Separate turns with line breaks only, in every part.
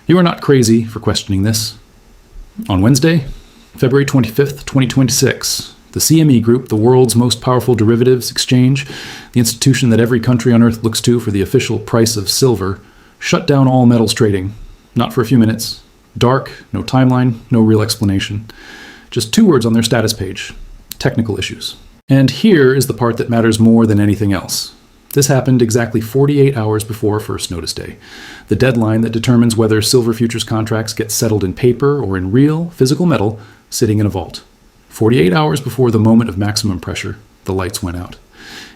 You are not crazy for questioning this. On Wednesday, February 25th, 2026, the CME Group, the world's most powerful derivatives exchange, the institution that every country on earth looks to for the official price of silver, shut down all metals trading. Not for a few minutes. Dark, no timeline, no real explanation. Just 2 words on their status page: technical issues. And here is the part that matters more than anything else. This happened exactly 48 hours before first notice day, the deadline that determines whether silver futures contracts get settled in paper or in real, physical metal sitting in a vault. 48 hours before the moment of maximum pressure, the lights went out.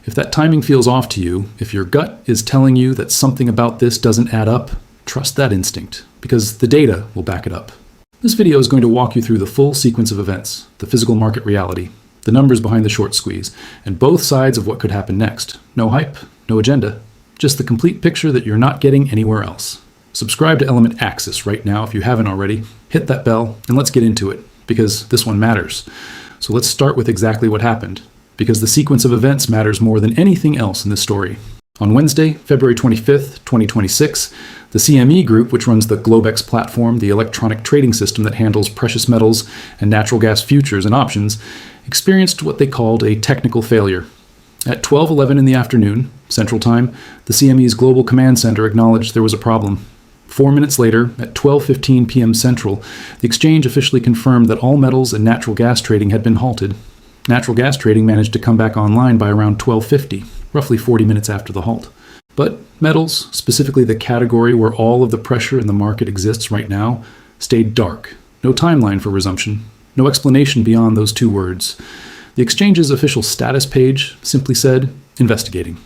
If that timing feels off to you, if your gut is telling you that something about this doesn't add up, trust that instinct, because the data will back it up. This video is going to walk you through the full sequence of events, the physical market reality, the numbers behind the short squeeze, and both sides of what could happen next. No hype, no agenda, just the complete picture that you're not getting anywhere else. Subscribe to Element Axis right now if you haven't already. Hit that bell, and let's get into it, because this one matters. So let's start with exactly what happened, because the sequence of events matters more than anything else in this story. On Wednesday, February 25th, 2026, the CME Group, which runs the Globex platform, the electronic trading system that handles precious metals and natural gas futures and options, experienced what they called a technical failure. At 12:11 in the afternoon, Central Time, the CME's Global Command Center acknowledged there was a problem. 4 minutes later, at 12:15 p.m. Central, the exchange officially confirmed that all metals and natural gas trading had been halted. Natural gas trading managed to come back online by around 12:50, roughly 40 minutes after the halt. But metals, specifically the category where all of the pressure in the market exists right now, stayed dark. No timeline for resumption. No explanation beyond those 2 words. The exchange's official status page simply said, investigating.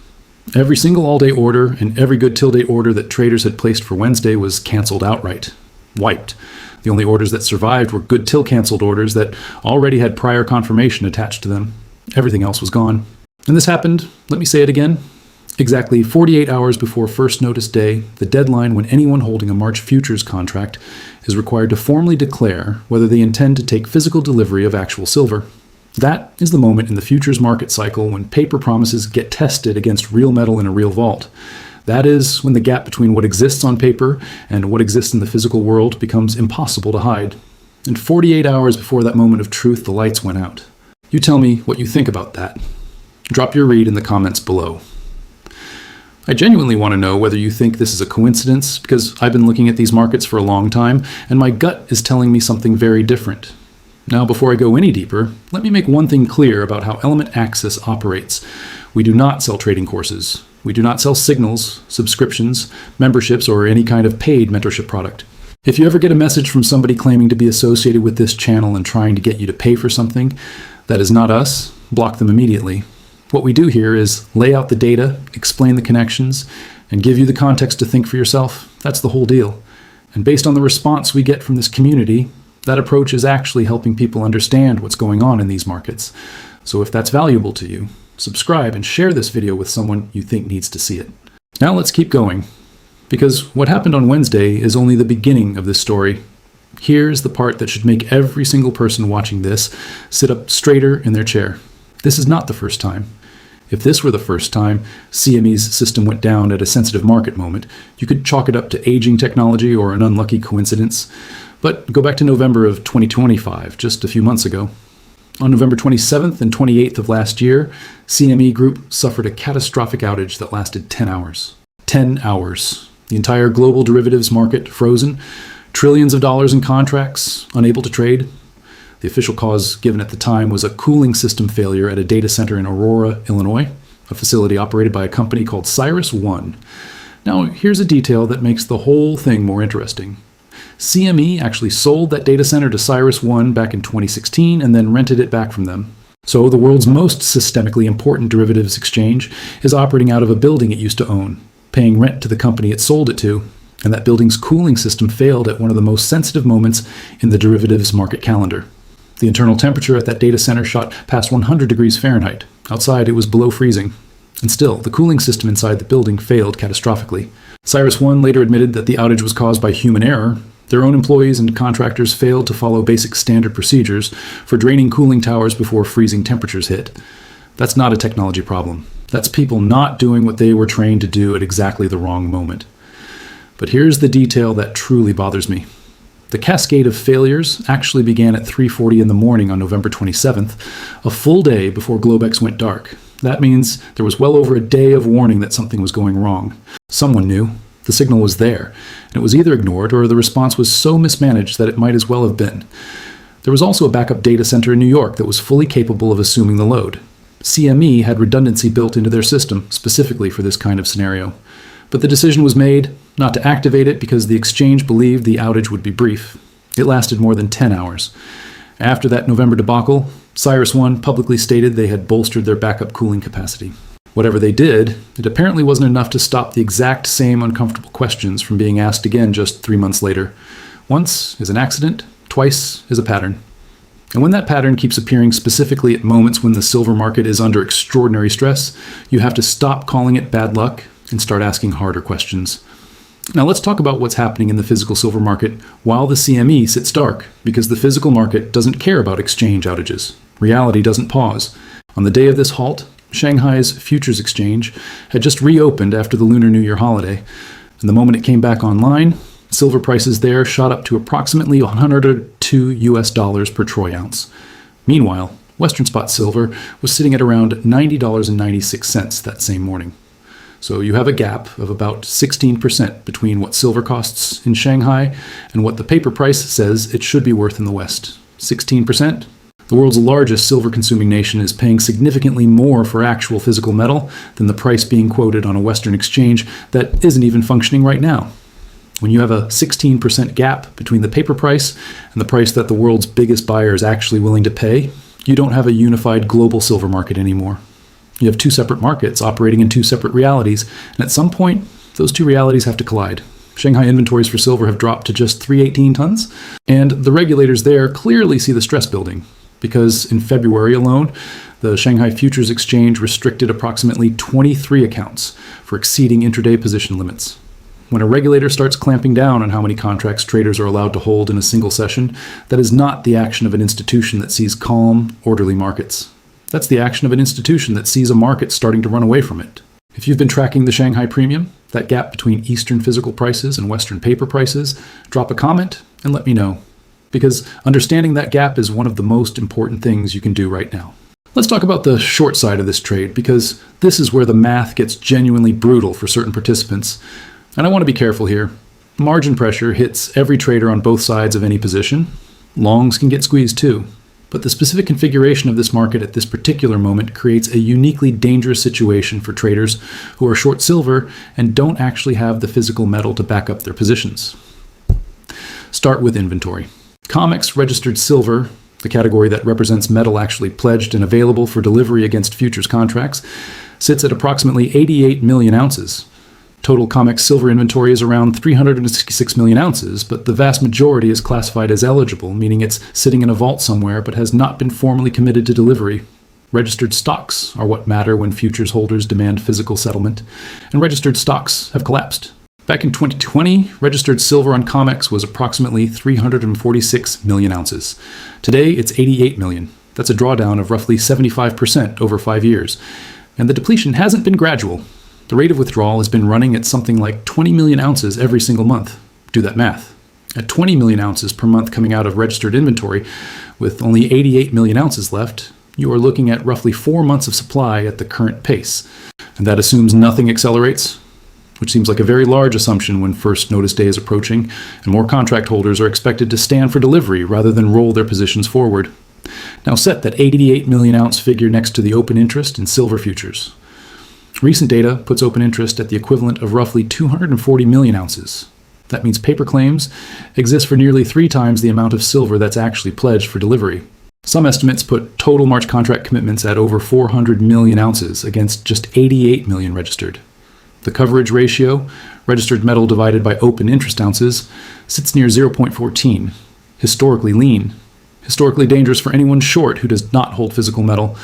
Every single all-day order and every good till-date order that traders had placed for Wednesday was canceled outright. Wiped. The only orders that survived were good till canceled orders that already had prior confirmation attached to them. Everything else was gone. And this happened, let me say it again, exactly 48 hours before first notice day, the deadline when anyone holding a March futures contract is required to formally declare whether they intend to take physical delivery of actual silver. That is the moment in the futures market cycle when paper promises get tested against real metal in a real vault. That is when the gap between what exists on paper and what exists in the physical world becomes impossible to hide. And 48 hours before that moment of truth, the lights went out. You tell me what you think about that. Drop your read in the comments below. I genuinely want to know whether you think this is a coincidence, because I've been looking at these markets for a long time, and my gut is telling me something very different. Now, before I go any deeper, let me make one thing clear about how Element Axis operates. We do not sell trading courses. We do not sell signals, subscriptions, memberships, or any kind of paid mentorship product. If you ever get a message from somebody claiming to be associated with this channel and trying to get you to pay for something, that is not us. Block them immediately. What we do here is lay out the data, explain the connections, and give you the context to think for yourself. That's the whole deal. And based on the response we get from this community, that approach is actually helping people understand what's going on in these markets. So if that's valuable to you, subscribe and share this video with someone you think needs to see it. Now let's keep going, because what happened on Wednesday is only the beginning of this story. Here's the part that should make every single person watching this sit up straighter in their chair. This is not the first time. If this were the first time CME's system went down at a sensitive market moment, you could chalk it up to aging technology or an unlucky coincidence. But go back to November of 2025, just a few months ago. On November 27th and 28th of last year, CME Group suffered a catastrophic outage that lasted 10 hours. 10 hours. The entire global derivatives market frozen, trillions of dollars in contracts unable to trade. The official cause given at the time was a cooling system failure at a data center in Aurora, Illinois, a facility operated by a company called CyrusOne. Now, here's a detail that makes the whole thing more interesting. CME actually sold that data center to CyrusOne back in 2016 and then rented it back from them. So the world's most systemically important derivatives exchange is operating out of a building it used to own, paying rent to the company it sold it to, and that building's cooling system failed at one of the most sensitive moments in the derivatives market calendar. The internal temperature at that data center shot past 100 degrees Fahrenheit. Outside, it was below freezing. And still, the cooling system inside the building failed catastrophically. CyrusOne later admitted that the outage was caused by human error. Their own employees and contractors failed to follow basic standard procedures for draining cooling towers before freezing temperatures hit. That's not a technology problem. That's people not doing what they were trained to do at exactly the wrong moment. But here's the detail that truly bothers me. The cascade of failures actually began at 3:40 in the morning on November 27th, a full day before Globex went dark. That means there was well over a day of warning that something was going wrong. Someone knew. The signal was there, and it was either ignored or the response was so mismanaged that it might as well have been. There was also a backup data center in New York that was fully capable of assuming the load. CME had redundancy built into their system specifically for this kind of scenario. But the decision was made not to activate it because the exchange believed the outage would be brief. It lasted more than 10 hours. After that November debacle, CyrusOne publicly stated they had bolstered their backup cooling capacity. Whatever they did, it apparently wasn't enough to stop the exact same uncomfortable questions from being asked again just 3 months later. Once is an accident, twice is a pattern. And when that pattern keeps appearing specifically at moments when the silver market is under extraordinary stress, you have to stop calling it bad luck and start asking harder questions. Now let's talk about what's happening in the physical silver market while the CME sits dark, because the physical market doesn't care about exchange outages. Reality doesn't pause. On the day of this halt, Shanghai's futures exchange had just reopened after the Lunar New Year holiday, and the moment it came back online, silver prices there shot up to approximately $102 per troy ounce. Meanwhile, Western spot silver was sitting at around $90.96 that same morning. So you have a gap of about 16% between what silver costs in Shanghai and what the paper price says it should be worth in the West. 16%? The world's largest silver-consuming nation is paying significantly more for actual physical metal than the price being quoted on a Western exchange that isn't even functioning right now. When you have a 16% gap between the paper price and the price that the world's biggest buyer is actually willing to pay, you don't have a unified global silver market anymore. You have two separate markets operating in two separate realities, and at some point, those two realities have to collide. Shanghai inventories for silver have dropped to just 318 tons, and the regulators there clearly see the stress building, because in February alone, the Shanghai Futures Exchange restricted approximately 23 accounts for exceeding intraday position limits. When a regulator starts clamping down on how many contracts traders are allowed to hold in a single session, that is not the action of an institution that sees calm, orderly markets. That's the action of an institution that sees a market starting to run away from it. If you've been tracking the Shanghai premium, that gap between Eastern physical prices and Western paper prices, drop a comment and let me know. Because understanding that gap is one of the most important things you can do right now. Let's talk about the short side of this trade, because this is where the math gets genuinely brutal for certain participants. And I want to be careful here. Margin pressure hits every trader on both sides of any position. Longs can get squeezed too. But the specific configuration of this market at this particular moment creates a uniquely dangerous situation for traders who are short silver and don't actually have the physical metal to back up their positions. Start with inventory. COMEX registered silver, the category that represents metal actually pledged and available for delivery against futures contracts, sits at approximately 88 million ounces. Total COMEX silver inventory is around 366 million ounces, but the vast majority is classified as eligible, meaning it's sitting in a vault somewhere but has not been formally committed to delivery. Registered stocks are what matter when futures holders demand physical settlement, and registered stocks have collapsed. Back in 2020, registered silver on COMEX was approximately 346 million ounces. Today, it's 88 million. That's a drawdown of roughly 75% over 5 years. And the depletion hasn't been gradual. The rate of withdrawal has been running at something like 20 million ounces every single month. Do that math. At 20 million ounces per month coming out of registered inventory, with only 88 million ounces left, you are looking at roughly 4 months of supply at the current pace. And that assumes nothing accelerates, which seems like a very large assumption when first notice day is approaching, and more contract holders are expected to stand for delivery rather than roll their positions forward. Now set that 88 million ounce figure next to the open interest in silver futures. Recent data puts open interest at the equivalent of roughly 240 million ounces. That means paper claims exist for nearly 3 times the amount of silver that's actually pledged for delivery. Some estimates put total March contract commitments at over 400 million ounces against just 88 million registered. The coverage ratio, registered metal divided by open interest ounces, sits near 0.14, historically lean, historically dangerous for anyone short who does not hold physical metal.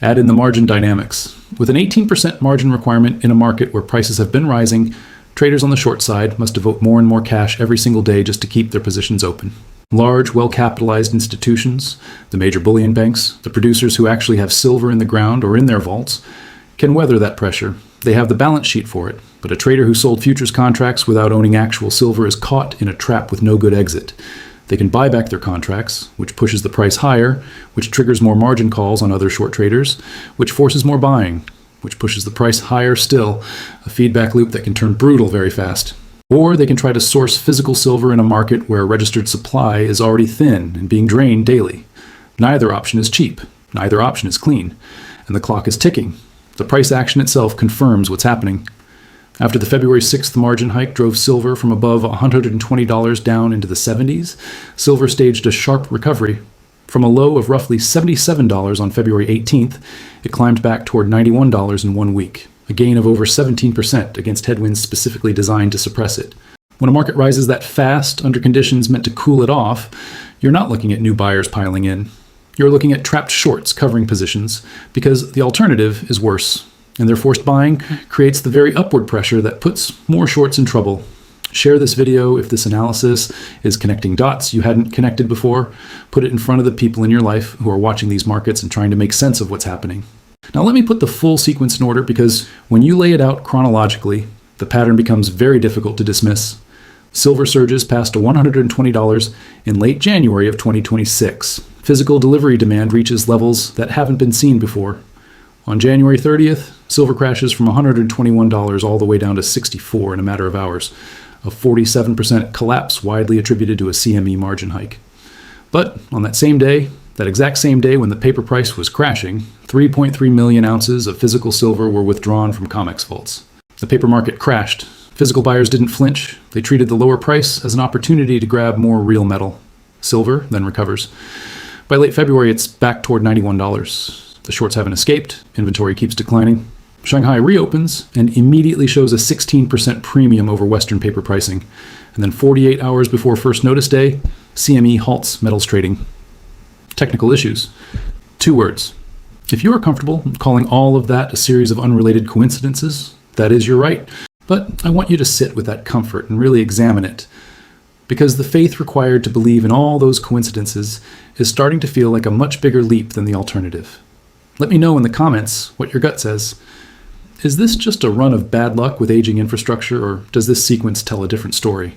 Add in the margin dynamics. With an 18% margin requirement in a market where prices have been rising, traders on the short side must devote more and more cash every single day just to keep their positions open. Large, well-capitalized institutions, the major bullion banks, the producers who actually have silver in the ground or in their vaults, can weather that pressure They have the balance sheet for it, but a trader who sold futures contracts without owning actual silver is caught in a trap with no good exit. They can buy back their contracts, which pushes the price higher, which triggers more margin calls on other short traders, which forces more buying, which pushes the price higher still, a feedback loop that can turn brutal very fast. Or they can try to source physical silver in a market where registered supply is already thin and being drained daily. Neither option is cheap, neither option is clean, and the clock is ticking. The price action itself confirms what's happening. After the February 6th margin hike drove silver from above $120 down into the 70s, silver staged a sharp recovery. From a low of roughly $77 on February 18th, it climbed back toward $91 in 1 week, a gain of over 17% against headwinds specifically designed to suppress it. When a market rises that fast under conditions meant to cool it off, you're not looking at new buyers piling in. You're looking at trapped shorts covering positions because the alternative is worse. And their forced buying creates the very upward pressure that puts more shorts in trouble. Share this video if this analysis is connecting dots you hadn't connected before. Put it in front of the people in your life who are watching these markets and trying to make sense of what's happening. Now let me put the full sequence in order because when you lay it out chronologically, the pattern becomes very difficult to dismiss. Silver surges past to $120 in late January of 2026. Physical delivery demand reaches levels that haven't been seen before. On January 30th, silver crashes from $121 all the way down to $64 in a matter of hours, a 47% collapse widely attributed to a CME margin hike. But on that same day, that exact same day when the paper price was crashing, 3.3 million ounces of physical silver were withdrawn from COMEX vaults. The paper market crashed. Physical buyers didn't flinch. They treated the lower price as an opportunity to grab more real metal. Silver then recovers. By late February, it's back toward $91. The shorts haven't escaped. Inventory keeps declining. Shanghai reopens and immediately shows a 16% premium over Western paper pricing. And then 48 hours before first notice day, CME halts metals trading. Technical issues. 2 words. If you are comfortable calling all of that a series of unrelated coincidences, that is your right. But I want you to sit with that comfort and really examine it. Because the faith required to believe in all those coincidences is starting to feel like a much bigger leap than the alternative. Let me know in the comments what your gut says. Is this just a run of bad luck with aging infrastructure, or does this sequence tell a different story?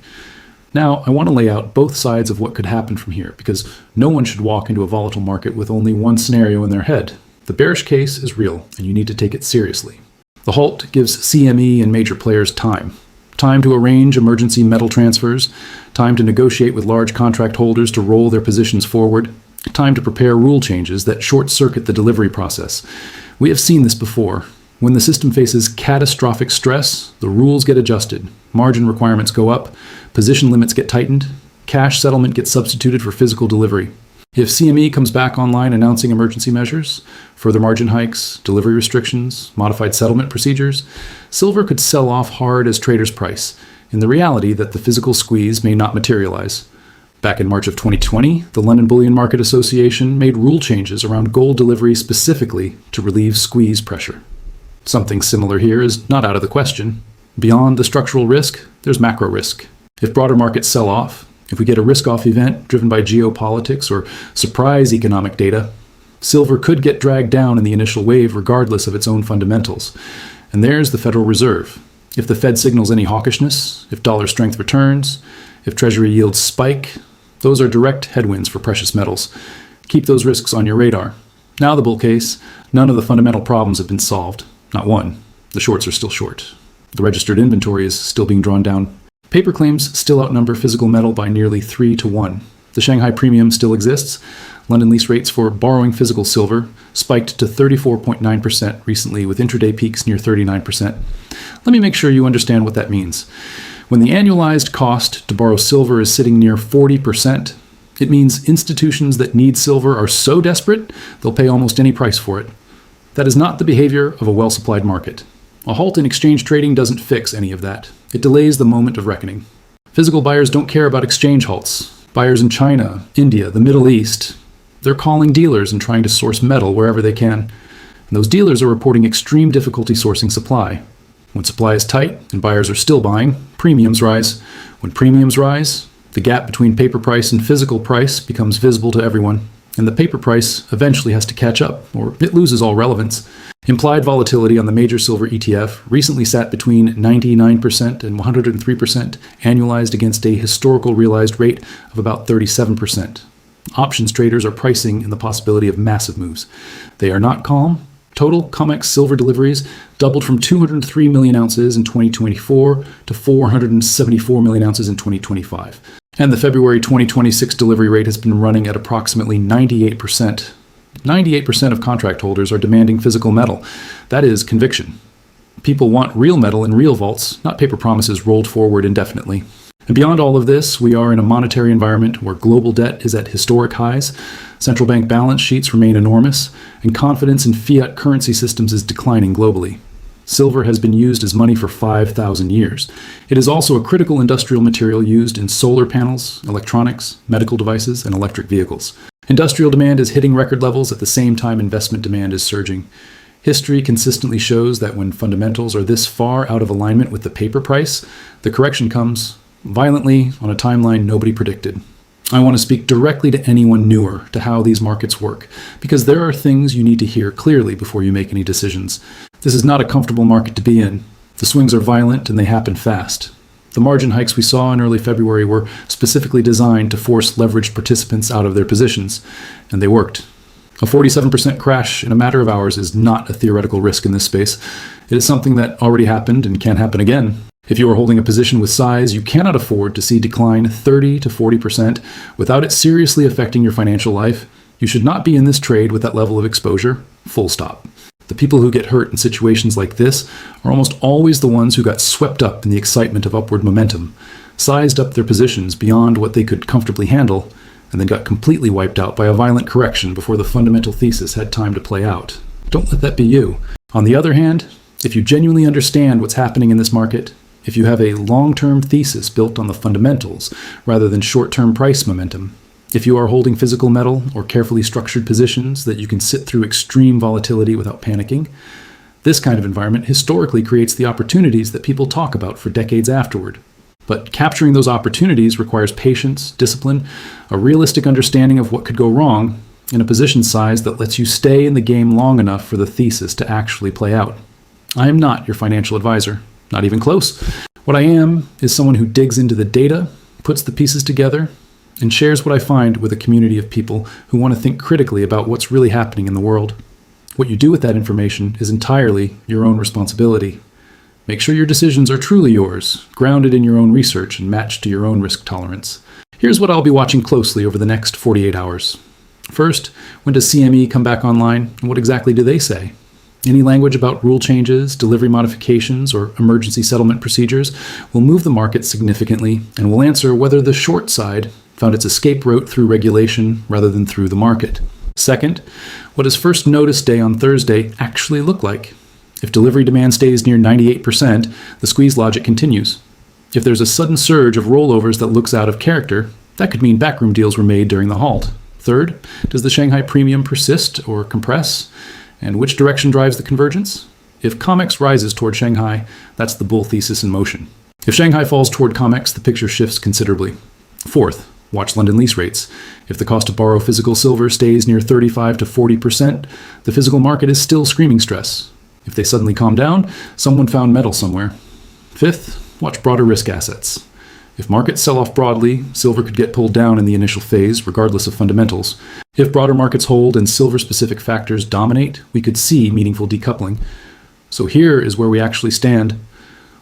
Now, I want to lay out both sides of what could happen from here, because no one should walk into a volatile market with only one scenario in their head. The bearish case is real, and you need to take it seriously. The halt gives CME and major players time. Time to arrange emergency metal transfers, time to negotiate with large contract holders to roll their positions forward, time to prepare rule changes that short-circuit the delivery process. We have seen this before. When the system faces catastrophic stress, the rules get adjusted, margin requirements go up, position limits get tightened, cash settlement gets substituted for physical delivery. If CME comes back online announcing emergency measures, further margin hikes, delivery restrictions, modified settlement procedures, silver could sell off hard as traders price, in the reality that the physical squeeze may not materialize. Back in March of 2020, the London Bullion Market Association made rule changes around gold delivery specifically to relieve squeeze pressure. Something similar here is not out of the question. Beyond the structural risk, there's macro risk. If broader markets sell off, if we get a risk-off event driven by geopolitics or surprise economic data, silver could get dragged down in the initial wave regardless of its own fundamentals. And there's the Federal Reserve. If the Fed signals any hawkishness, if dollar strength returns, if Treasury yields spike, those are direct headwinds for precious metals. Keep those risks on your radar. Now the bull case, none of the fundamental problems have been solved. Not one. The shorts are still short. The registered inventory is still being drawn down. Paper claims still outnumber physical metal by nearly 3 to 1. The Shanghai premium still exists. London lease rates for borrowing physical silver spiked to 34.9% recently, with intraday peaks near 39%. Let me make sure you understand what that means. When the annualized cost to borrow silver is sitting near 40%, it means institutions that need silver are so desperate they'll pay almost any price for it. That is not the behavior of a well-supplied market. A halt in exchange trading doesn't fix any of that. It delays the moment of reckoning. Physical buyers don't care about exchange halts. Buyers in China, India, the Middle East, they're calling dealers and trying to source metal wherever they can. And those dealers are reporting extreme difficulty sourcing supply. When supply is tight and buyers are still buying, premiums rise. When premiums rise, the gap between paper price and physical price becomes visible to everyone. and the paper price eventually has to catch up, or it loses all relevance. Implied volatility on the major silver ETF recently sat between 99% and 103% annualized against a historical realized rate of about 37%. Options traders are pricing in the possibility of massive moves. They are not calm. Total COMEX silver deliveries doubled from 203 million ounces in 2024 to 474 million ounces in 2025. And the February 2026 delivery rate has been running at approximately 98%. 98% of contract holders are demanding physical metal. That is conviction. People want real metal in real vaults, not paper promises rolled forward indefinitely. And beyond all of this, we are in a monetary environment where global debt is at historic highs, central bank balance sheets remain enormous, and confidence in fiat currency systems is declining globally. Silver has been used as money for 5,000 years. It is also a critical industrial material used in solar panels, electronics, medical devices, and electric vehicles. Industrial demand is hitting record levels at the same time investment demand is surging. History consistently shows that when fundamentals are this far out of alignment with the paper price, the correction comes violently on a timeline nobody predicted. I want to speak directly to anyone newer to how these markets work, because there are things you need to hear clearly before you make any decisions. This is not a comfortable market to be in. The swings are violent and they happen fast. The margin hikes we saw in early February were specifically designed to force leveraged participants out of their positions, and they worked. A 47% crash in a matter of hours is not a theoretical risk in this space. It is something that already happened and can happen again. If you are holding a position with size, you cannot afford to see decline 30 to 40% without it seriously affecting your financial life. You should not be in this trade with that level of exposure, full stop. The people who get hurt in situations like this are almost always the ones who got swept up in the excitement of upward momentum, sized up their positions beyond what they could comfortably handle, and then got completely wiped out by a violent correction before the fundamental thesis had time to play out. Don't let that be you. On the other hand, if you genuinely understand what's happening in this market, if you have a long-term thesis built on the fundamentals rather than short-term price momentum, if you are holding physical metal or carefully structured positions that you can sit through extreme volatility without panicking, this kind of environment historically creates the opportunities that people talk about for decades afterward. But capturing those opportunities requires patience, discipline, a realistic understanding of what could go wrong, and a position size that lets you stay in the game long enough for the thesis to actually play out. I am not your financial advisor. Not even close. What I am is someone who digs into the data, puts the pieces together, and shares what I find with a community of people who want to think critically about what's really happening in the world. What you do with that information is entirely your own responsibility. Make sure your decisions are truly yours, grounded in your own research and matched to your own risk tolerance. Here's what I'll be watching closely over the next 48 hours. First, when does CME come back online, and what exactly do they say? Any language about rule changes, delivery modifications, or emergency settlement procedures will move the market significantly and will answer whether the short side found its escape route through regulation rather than through the market. Second, what does first notice day on Thursday actually look like? If delivery demand stays near 98%, the squeeze logic continues. If there's a sudden surge of rollovers that looks out of character, that could mean backroom deals were made during the halt. Third, does the Shanghai premium persist or compress? And which direction drives the convergence? If COMEX rises toward Shanghai, that's the bull thesis in motion. If Shanghai falls toward COMEX, the picture shifts considerably. Fourth, watch London lease rates. If the cost to borrow physical silver stays near 35 to 40%, the physical market is still screaming stress. If they suddenly calm down, someone found metal somewhere. Fifth, watch broader risk assets. If markets sell off broadly, silver could get pulled down in the initial phase, regardless of fundamentals. If broader markets hold and silver-specific factors dominate, we could see meaningful decoupling. So here is where we actually stand.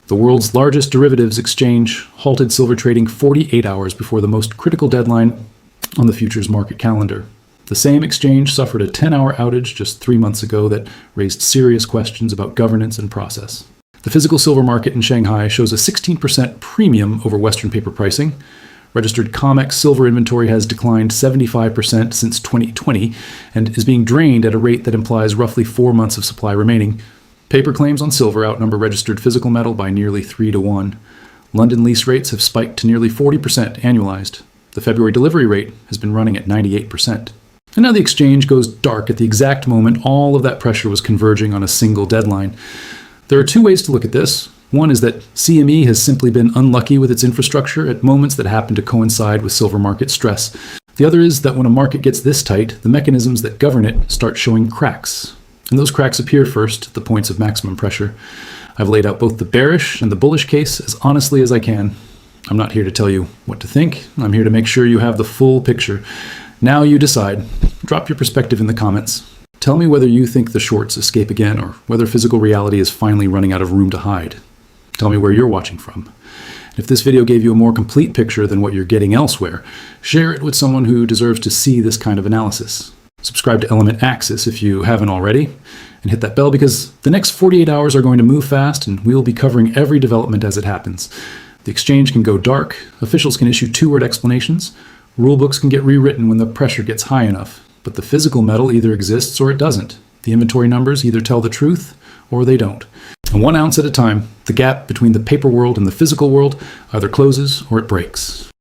The world's largest derivatives exchange halted silver trading 48 hours before the most critical deadline on the futures market calendar. The same exchange suffered a 10-hour outage just 3 months ago that raised serious questions about governance and process. The physical silver market in Shanghai shows a 16% premium over Western paper pricing. Registered COMEX silver inventory has declined 75% since 2020 and is being drained at a rate that implies roughly 4 months of supply remaining. Paper claims on silver outnumber registered physical metal by nearly 3 to 1. London lease rates have spiked to nearly 40% annualized. The February delivery rate has been running at 98%. And now the exchange goes dark at the exact moment all of that pressure was converging on a single deadline. There are two ways to look at this. One is that CME has simply been unlucky with its infrastructure at moments that happen to coincide with silver market stress. The other is that when a market gets this tight, the mechanisms that govern it start showing cracks. And those cracks appear first at the points of maximum pressure. I've laid out both the bearish and the bullish case as honestly as I can. I'm not here to tell you what to think. I'm here to make sure you have the full picture. Now you decide. Drop your perspective in the comments. Tell me whether you think the shorts escape again or whether physical reality is finally running out of room to hide. Tell me where you're watching from. If this video gave you a more complete picture than what you're getting elsewhere, share it with someone who deserves to see this kind of analysis. Subscribe to Element Axis if you haven't already, and hit that bell because the next 48 hours are going to move fast and we'll be covering every development as it happens. The exchange can go dark, officials can issue two-word explanations, rulebooks can get rewritten when the pressure gets high enough, but the physical metal either exists or it doesn't. The inventory numbers either tell the truth or they don't. And 1 ounce at a time, the gap between the paper world and the physical world either closes or it breaks.